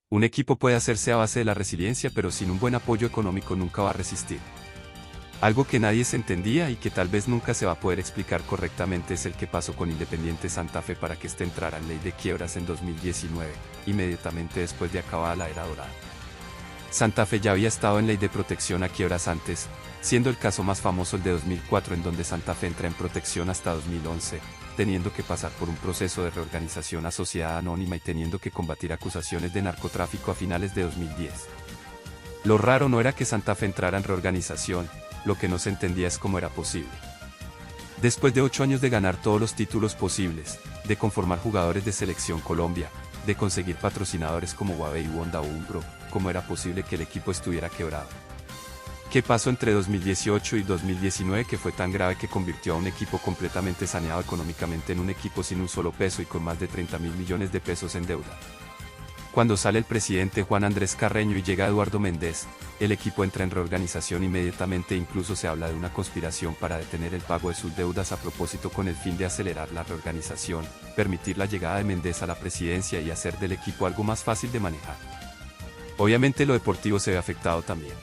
Un equipo puede hacerse a base de la resiliencia, pero sin un buen apoyo económico nunca va a resistir. Algo que nadie se entendía y que tal vez nunca se va a poder explicar correctamente es el que pasó con Independiente Santa Fe para que éste entrara en ley de quiebras en 2019, inmediatamente después de acabada la era dorada. Santa Fe ya había estado en ley de protección a quiebras antes, siendo el caso más famoso el de 2004, en donde Santa Fe entra en protección hasta 2011, teniendo que pasar por un proceso de reorganización a sociedad anónima y teniendo que combatir acusaciones de narcotráfico a finales de 2010. Lo raro no era que Santa Fe entrara en reorganización, lo que no se entendía es cómo era posible. Después de 8 años de ganar todos los títulos posibles, de conformar jugadores de Selección Colombia, de conseguir patrocinadores como Huawei, Honda o Umbro, ¿cómo era posible que el equipo estuviera quebrado? ¿Qué pasó entre 2018 y 2019 que fue tan grave que convirtió a un equipo completamente saneado económicamente en un equipo sin un solo peso y con más de 30.000 millones de pesos en deuda? Cuando sale el presidente Juan Andrés Carreño y llega Eduardo Méndez, el equipo entra en reorganización inmediatamente e incluso se habla de una conspiración para detener el pago de sus deudas a propósito con el fin de acelerar la reorganización, permitir la llegada de Méndez a la presidencia y hacer del equipo algo más fácil de manejar. Obviamente lo deportivo se ve afectado también.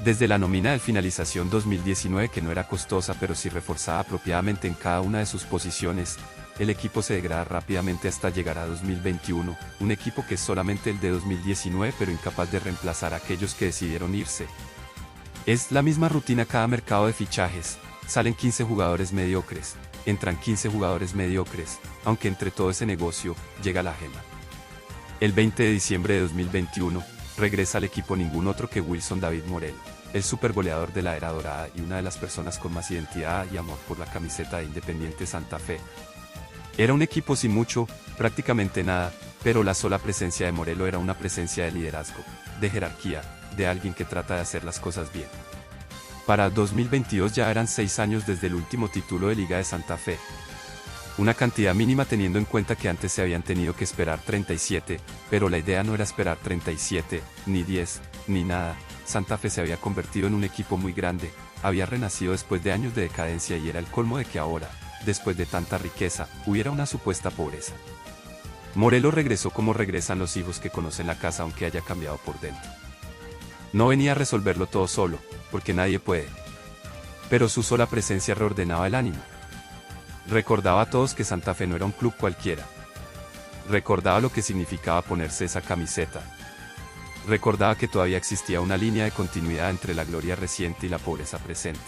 Desde la nómina de finalización 2019, que no era costosa pero sí reforzada apropiadamente en cada una de sus posiciones, el equipo se degrada rápidamente hasta llegar a 2021, un equipo que es solamente el de 2019 pero incapaz de reemplazar a aquellos que decidieron irse. Es la misma rutina cada mercado de fichajes, salen 15 jugadores mediocres, entran 15 jugadores mediocres, aunque entre todo ese negocio, llega la gema. El 20 de diciembre de 2021, regresa al equipo ningún otro que Wilson David Morelo, el supergoleador de la era dorada y una de las personas con más identidad y amor por la camiseta de Independiente Santa Fe. Era un equipo sin mucho, prácticamente nada, pero la sola presencia de Morelo era una presencia de liderazgo, de jerarquía, de alguien que trata de hacer las cosas bien. Para 2022 ya eran 6 años desde el último título de Liga de Santa Fe. Una cantidad mínima teniendo en cuenta que antes se habían tenido que esperar 37, pero la idea no era esperar 37, ni 10, ni nada. Santa Fe se había convertido en un equipo muy grande, había renacido después de años de decadencia y era el colmo de que ahora, después de tanta riqueza, hubiera una supuesta pobreza. Morelo regresó como regresan los hijos que conocen la casa aunque haya cambiado por dentro. No venía a resolverlo todo solo, porque nadie puede. Pero su sola presencia reordenaba el ánimo. Recordaba a todos que Santa Fe no era un club cualquiera. Recordaba lo que significaba ponerse esa camiseta. Recordaba que todavía existía una línea de continuidad entre la gloria reciente y la pobreza presente.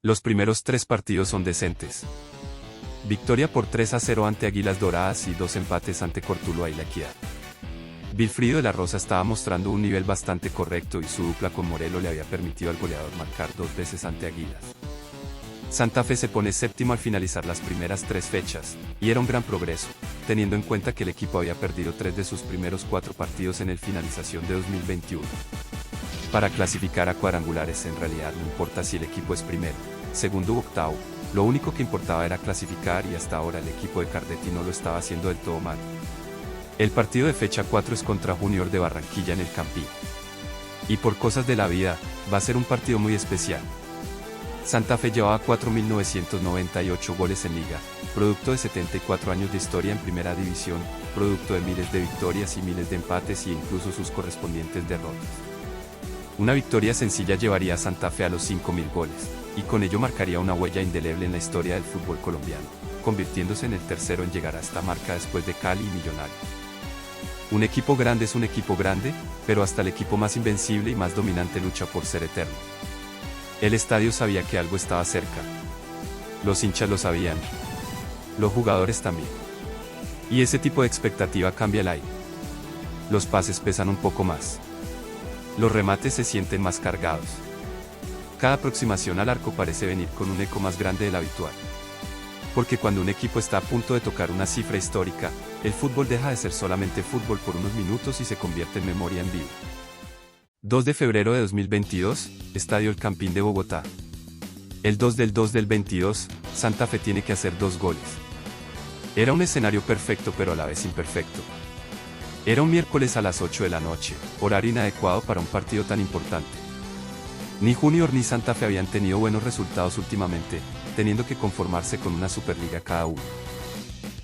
Los primeros 3 partidos son decentes. Victoria por 3-0 ante Águilas Doradas y 2 empates ante Cortuluá y La Equidad. Wilfrido de la Rosa estaba mostrando un nivel bastante correcto y su dupla con Morelo le había permitido al goleador marcar 2 veces ante Águilas. Santa Fe se pone séptimo al finalizar las primeras 3 fechas, y era un gran progreso, teniendo en cuenta que el equipo había perdido 3 de sus primeros 4 partidos en el finalización de 2021. Para clasificar a cuadrangulares en realidad no importa si el equipo es primero, segundo u octavo, lo único que importaba era clasificar y hasta ahora el equipo de Cardetti no lo estaba haciendo del todo mal. El partido de fecha 4 es contra Junior de Barranquilla en el Campín. Y por cosas de la vida, va a ser un partido muy especial. Santa Fe llevaba 4.998 goles en liga, producto de 74 años de historia en primera división, producto de miles de victorias y miles de empates y incluso sus correspondientes derrotas. Una victoria sencilla llevaría a Santa Fe a los 5.000 goles, y con ello marcaría una huella indeleble en la historia del fútbol colombiano, convirtiéndose en el tercero en llegar a esta marca después de Cali y Millonarios. Un equipo grande es un equipo grande, pero hasta el equipo más invencible y más dominante lucha por ser eterno. El estadio sabía que algo estaba cerca. Los hinchas lo sabían. Los jugadores también. Y ese tipo de expectativa cambia el aire. Los pases pesan un poco más. Los remates se sienten más cargados. Cada aproximación al arco parece venir con un eco más grande del habitual. Porque cuando un equipo está a punto de tocar una cifra histórica, el fútbol deja de ser solamente fútbol por unos minutos y se convierte en memoria en vivo. 2 de febrero de 2022, Estadio El Campín de Bogotá. El 2 del 22, Santa Fe tiene que hacer 2 goles. Era un escenario perfecto pero a la vez imperfecto. Era un miércoles a las 8 de la noche, horario inadecuado para un partido tan importante. Ni Junior ni Santa Fe habían tenido buenos resultados últimamente, teniendo que conformarse con una Superliga cada uno.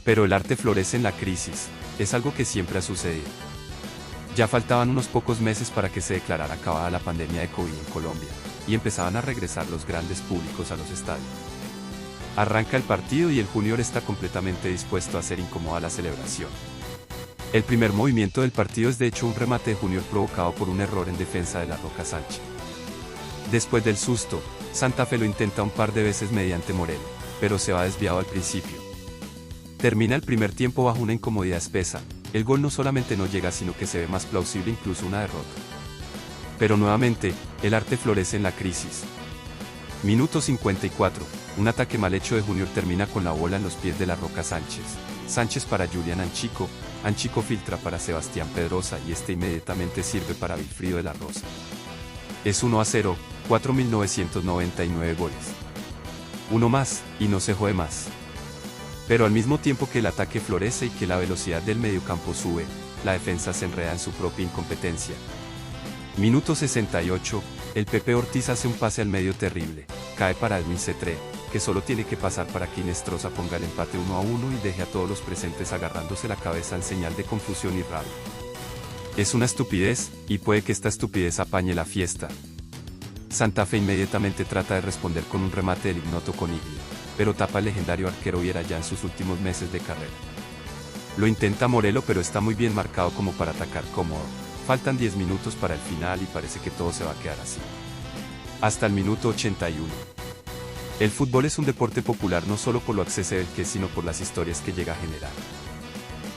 Pero el arte florece en la crisis, es algo que siempre ha sucedido. Ya faltaban unos pocos meses para que se declarara acabada la pandemia de COVID en Colombia, y empezaban a regresar los grandes públicos a los estadios. Arranca el partido y el Junior está completamente dispuesto a hacer incómoda la celebración. El primer movimiento del partido es de hecho un remate de Junior provocado por un error en defensa de la Roca Sánchez. Después del susto, Santa Fe lo intenta un par de veces mediante Morelo, pero se va desviado al principio. Termina el primer tiempo bajo una incomodidad espesa. El gol no solamente no llega sino que se ve más plausible incluso una derrota. Pero nuevamente, el arte florece en la crisis. Minuto 54, un ataque mal hecho de Junior termina con la bola en los pies de la Roca Sánchez. Sánchez para Julián Anchico, Anchico filtra para Sebastián Pedrosa y este inmediatamente sirve para Wilfrido de la Rosa. Es 1-0, 4.999 goles. Uno más, y no se jode más. Pero al mismo tiempo que el ataque florece y que la velocidad del mediocampo sube, la defensa se enreda en su propia incompetencia. Minuto 68, el Pepe Ortiz hace un pase al medio terrible, cae para Edwin Cetré, que solo tiene que pasar para que Inestrosa ponga el empate 1-1 y deje a todos los presentes agarrándose la cabeza en señal de confusión y rabia. Es una estupidez, y puede que esta estupidez apañe la fiesta. Santa Fe inmediatamente trata de responder con un remate del ignoto Coniglio, pero tapa al legendario arquero Viera ya en sus últimos meses de carrera. Lo intenta Morelo pero está muy bien marcado como para atacar cómodo. Faltan 10 minutos para el final y parece que todo se va a quedar así. Hasta el minuto 81. El fútbol es un deporte popular no solo por lo accesible que es sino por las historias que llega a generar.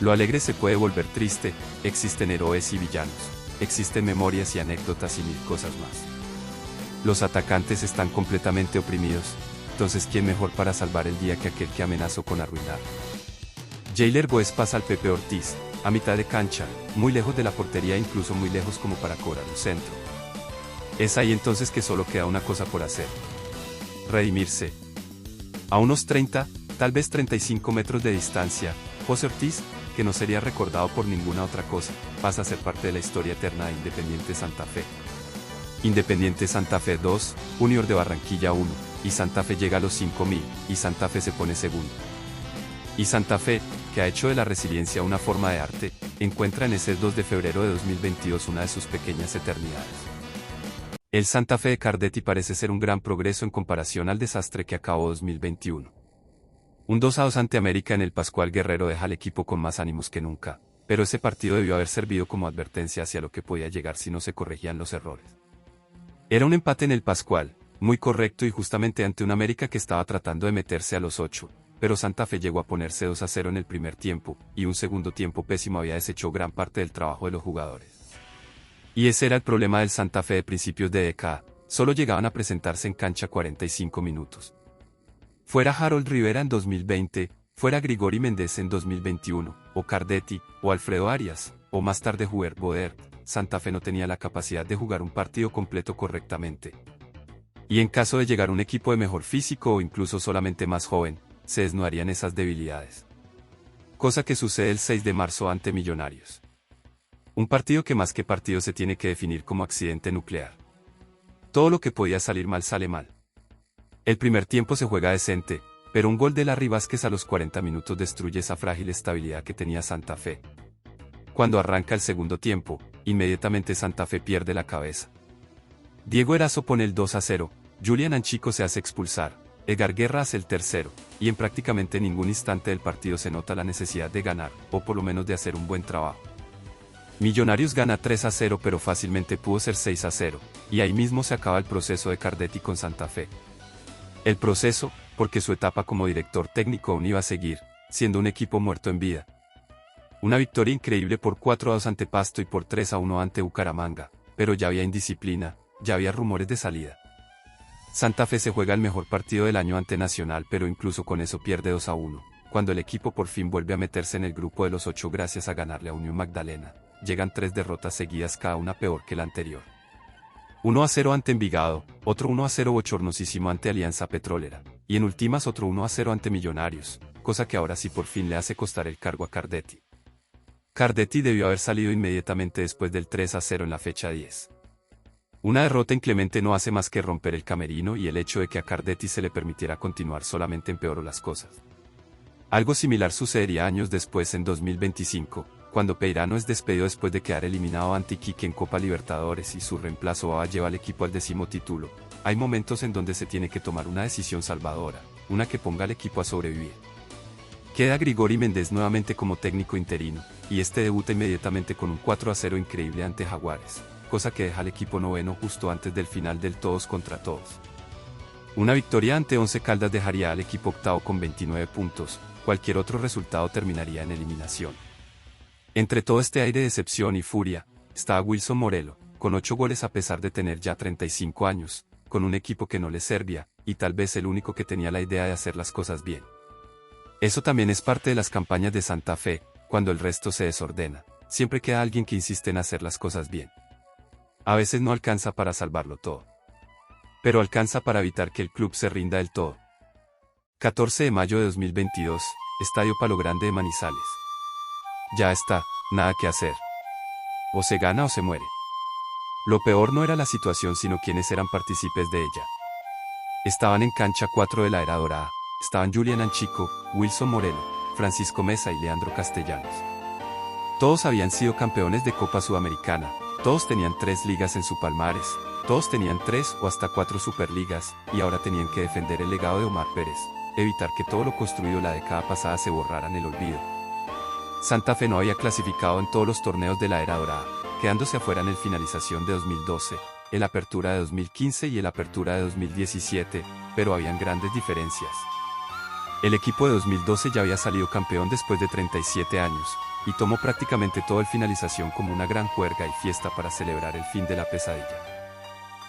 Lo alegre se puede volver triste, existen héroes y villanos, existen memorias y anécdotas y mil cosas más. Los atacantes están completamente oprimidos, entonces ¿quién mejor para salvar el día que aquel que amenazó con arruinar? Jailer Boez pasa al Pepe Ortiz, a mitad de cancha, muy lejos de la portería incluso muy lejos como para cobrar un centro. Es ahí entonces que solo queda una cosa por hacer. Redimirse. A unos 30, tal vez 35 metros de distancia, José Ortiz, que no sería recordado por ninguna otra cosa, pasa a ser parte de la historia eterna de Independiente Santa Fe. Independiente Santa Fe 2, Junior de Barranquilla 1, y Santa Fe llega a los 5.000, y Santa Fe se pone segundo. Y Santa Fe, que ha hecho de la resiliencia una forma de arte, encuentra en ese 2 de febrero de 2022 una de sus pequeñas eternidades. El Santa Fe de Cardetti parece ser un gran progreso en comparación al desastre que acabó 2021. Un 2-2 ante América en el Pascual Guerrero deja al equipo con más ánimos que nunca, pero ese partido debió haber servido como advertencia hacia lo que podía llegar si no se corregían los errores. Era un empate en el Pascual, muy correcto y justamente ante un América que estaba tratando de meterse a los 8, pero Santa Fe llegó a ponerse 2-0 en el primer tiempo, y un segundo tiempo pésimo había deshecho gran parte del trabajo de los jugadores. Y ese era el problema del Santa Fe de principios de década, solo llegaban a presentarse en cancha 45 minutos. Fuera Harold Rivera en 2020, fuera Grigori Méndez en 2021, o Cardetti, o Alfredo Arias, o más tarde Hubert Boder, Santa Fe no tenía la capacidad de jugar un partido completo correctamente. Y en caso de llegar un equipo de mejor físico o incluso solamente más joven, se desnudarían esas debilidades. Cosa que sucede el 6 de marzo ante Millonarios. Un partido que más que partido se tiene que definir como accidente nuclear. Todo lo que podía salir mal sale mal. El primer tiempo se juega decente, pero un gol de Larry Vázquez a los 40 minutos destruye esa frágil estabilidad que tenía Santa Fe. Cuando arranca el segundo tiempo, inmediatamente Santa Fe pierde la cabeza. Diego Erazo pone el 2-0, Julián Anchico se hace expulsar, Edgar Guerra hace el tercero, y en prácticamente ningún instante del partido se nota la necesidad de ganar, o por lo menos de hacer un buen trabajo. Millonarios gana 3-0 pero fácilmente pudo ser 6-0, y ahí mismo se acaba el proceso de Cardetti con Santa Fe. El proceso, porque su etapa como director técnico aún iba a seguir, siendo un equipo muerto en vida. Una victoria increíble por 4-2 ante Pasto y por 3-1 ante Bucaramanga, pero ya había indisciplina, ya había rumores de salida. Santa Fe se juega el mejor partido del año ante Nacional pero incluso con eso pierde 2-1, cuando el equipo por fin vuelve a meterse en el grupo de los 8 gracias a ganarle a Unión Magdalena. Llegan 3 derrotas seguidas cada una peor que la anterior. 1-0 ante Envigado, otro 1-0 bochornosísimo ante Alianza Petrolera, y en últimas otro 1-0 ante Millonarios, cosa que ahora sí por fin le hace costar el cargo a Cardetti. Cardetti debió haber salido inmediatamente después del 3-0 en la fecha 10. Una derrota inclemente no hace más que romper el camerino y el hecho de que a Cardetti se le permitiera continuar solamente empeoró las cosas. Algo similar sucedería años después en 2025, Cuando Peirano es despedido después de quedar eliminado ante Iquique en Copa Libertadores y su reemplazo Baba lleva al equipo al 10º título, hay momentos en donde se tiene que tomar una decisión salvadora, una que ponga al equipo a sobrevivir. Queda Grigori Méndez nuevamente como técnico interino, y este debuta inmediatamente con un 4-0 increíble ante Jaguares, cosa que deja al equipo noveno justo antes del final del todos contra todos. Una victoria ante Once Caldas dejaría al equipo octavo con 29 puntos, cualquier otro resultado terminaría en eliminación. Entre todo este aire de decepción y furia, estaba Wilson Morelo, con 8 goles a pesar de tener ya 35 años, con un equipo que no le servía, y tal vez el único que tenía la idea de hacer las cosas bien. Eso también es parte de las campañas de Santa Fe, cuando el resto se desordena, siempre queda alguien que insiste en hacer las cosas bien. A veces no alcanza para salvarlo todo, pero alcanza para evitar que el club se rinda del todo. 14 de mayo de 2022, Estadio Palo Grande de Manizales. Ya está, nada que hacer. O se gana o se muere. Lo peor no era la situación sino quienes eran partícipes de ella. Estaban en cancha 4 de la era dorada. Estaban Julián Anchico, Wilson Morelo, Francisco Mesa y Leandro Castellanos. Todos habían sido campeones de Copa Sudamericana, todos tenían 3 ligas en su palmares, todos tenían 3 o hasta 4 superligas, y ahora tenían que defender el legado de Omar Pérez, evitar que todo lo construido la década pasada se borrara en el olvido. Santa Fe no había clasificado en todos los torneos de la era dorada, quedándose afuera en el finalización de 2012, el Apertura de 2015 y el Apertura de 2017, pero habían grandes diferencias. El equipo de 2012 ya había salido campeón después de 37 años, y tomó prácticamente todo el finalización como una gran juerga y fiesta para celebrar el fin de la pesadilla.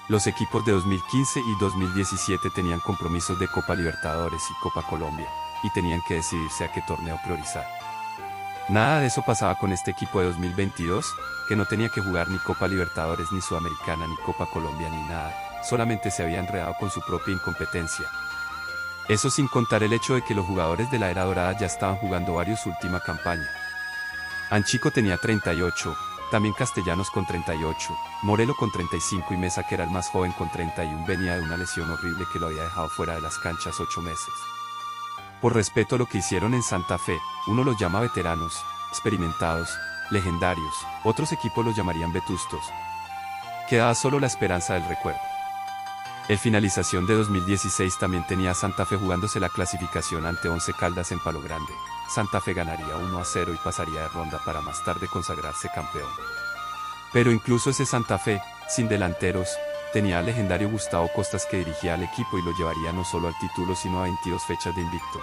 Los equipos de 2015 y 2017 tenían compromisos de Copa Libertadores y Copa Colombia, y tenían que decidirse a qué torneo priorizar. Nada de eso pasaba con este equipo de 2022, que no tenía que jugar ni Copa Libertadores ni Sudamericana ni Copa Colombia ni nada, solamente se había enredado con su propia incompetencia. Eso sin contar el hecho de que los jugadores de la era dorada ya estaban jugando varios su última campaña. Anchico tenía 38, también Castellanos con 38, Morelo con 35 y Mesa, que era el más joven, con 31, venía de una lesión horrible que lo había dejado fuera de las canchas 8 meses. Por respeto a lo que hicieron en Santa Fe, uno los llama veteranos, experimentados, legendarios, otros equipos los llamarían vetustos. Quedaba solo la esperanza del recuerdo. El finalización de 2016 también tenía a Santa Fe jugándose la clasificación ante Once Caldas en Palo Grande. Santa Fe ganaría 1-0 y pasaría de ronda para más tarde consagrarse campeón. Pero incluso ese Santa Fe, sin delanteros, tenía al legendario Gustavo Costas, que dirigía al equipo y lo llevaría no solo al título sino a 22 fechas de invicto.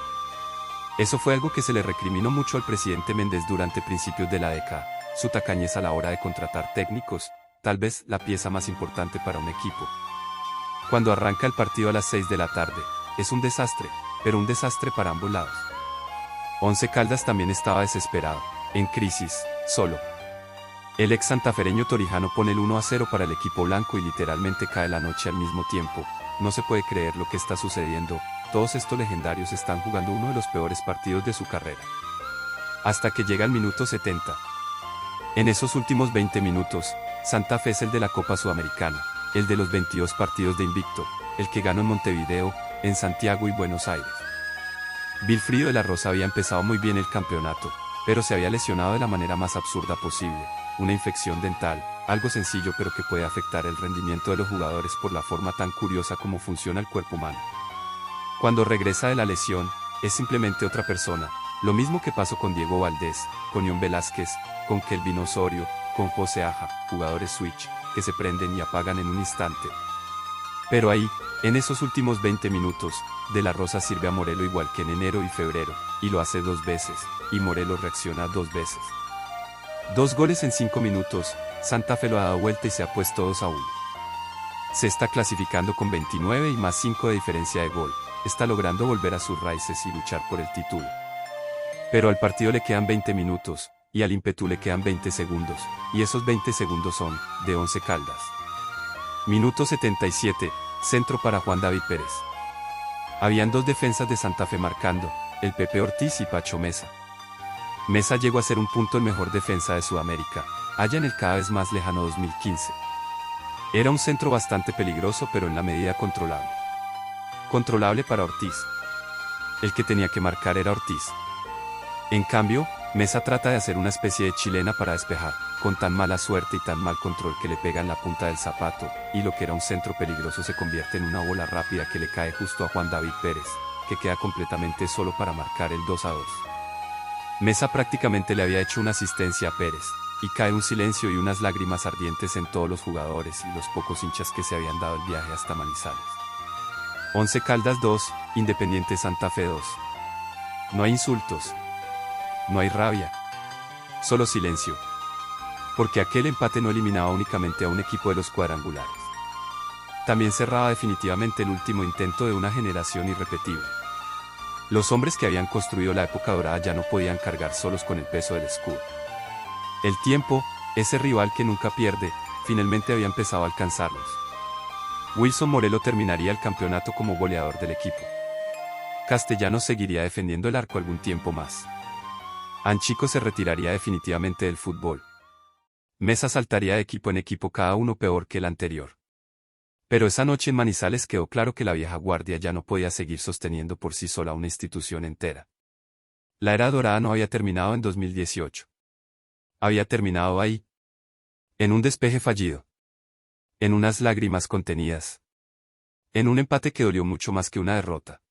Eso fue algo que se le recriminó mucho al presidente Méndez durante principios de la década, su tacañez a la hora de contratar técnicos, tal vez la pieza más importante para un equipo. Cuando arranca el partido a las 6 de la tarde, es un desastre, pero un desastre para ambos lados. Once Caldas también estaba desesperado, en crisis, solo. El ex santafereño Torijano pone el 1-0 para el equipo blanco y literalmente cae la noche al mismo tiempo. No se puede creer lo que está sucediendo, todos estos legendarios están jugando uno de los peores partidos de su carrera. Hasta que llega el minuto 70. En esos últimos 20 minutos, Santa Fe es el de la Copa Sudamericana, el de los 22 partidos de invicto, el que ganó en Montevideo, en Santiago y Buenos Aires. Vilfrido de la Rosa había empezado muy bien el campeonato, pero se había lesionado de la manera más absurda posible, una infección dental, algo sencillo pero que puede afectar el rendimiento de los jugadores por la forma tan curiosa como funciona el cuerpo humano. Cuando regresa de la lesión, es simplemente otra persona, lo mismo que pasó con Diego Valdés, con Ion Velázquez, con Kelvin Osorio, con José Aja, jugadores switch, que se prenden y apagan en un instante. Pero ahí, en esos últimos 20 minutos, De la Rosa sirve a Morelo igual que en enero y febrero, y lo hace 2 veces, y Morelo reacciona 2 veces. 2 goles en 5 minutos, Santa Fe lo ha dado vuelta y se ha puesto 2-1. Se está clasificando con 29 y más 5 de diferencia de gol, está logrando volver a sus raíces y luchar por el título. Pero al partido le quedan 20 minutos, y al ímpetu le quedan 20 segundos, y esos 20 segundos son, de Once Caldas. Minuto 77, centro para Juan David Pérez. Habían 2 defensas de Santa Fe marcando, el Pepe Ortiz y Pacho Mesa. Mesa llegó a ser un punto el mejor defensa de Sudamérica, allá en el cada vez más lejano 2015. Era un centro bastante peligroso pero en la medida controlable. Controlable para Ortiz. El que tenía que marcar era Ortiz. En cambio, Mesa trata de hacer una especie de chilena para despejar, con tan mala suerte y tan mal control que le pega en la punta del zapato, y lo que era un centro peligroso se convierte en una bola rápida que le cae justo a Juan David Pérez, que queda completamente solo para marcar el 2-2. Mesa prácticamente le había hecho una asistencia a Pérez, y cae un silencio y unas lágrimas ardientes en todos los jugadores y los pocos hinchas que se habían dado el viaje hasta Manizales. Once Caldas 2, Independiente Santa Fe 2. No hay insultos. No hay rabia. Solo silencio. Porque aquel empate no eliminaba únicamente a un equipo de los cuadrangulares. También cerraba definitivamente el último intento de una generación irrepetible. Los hombres que habían construido la época dorada ya no podían cargar solos con el peso del escudo. El tiempo, ese rival que nunca pierde, finalmente había empezado a alcanzarlos. Wilson Morelo terminaría el campeonato como goleador del equipo. Castellanos seguiría defendiendo el arco algún tiempo más. Anchico se retiraría definitivamente del fútbol. Mesa saltaría de equipo en equipo, cada uno peor que el anterior. Pero esa noche en Manizales quedó claro que la vieja guardia ya no podía seguir sosteniendo por sí sola una institución entera. La era dorada no había terminado en 2018. Había terminado ahí. En un despeje fallido. En unas lágrimas contenidas. En un empate que dolió mucho más que una derrota.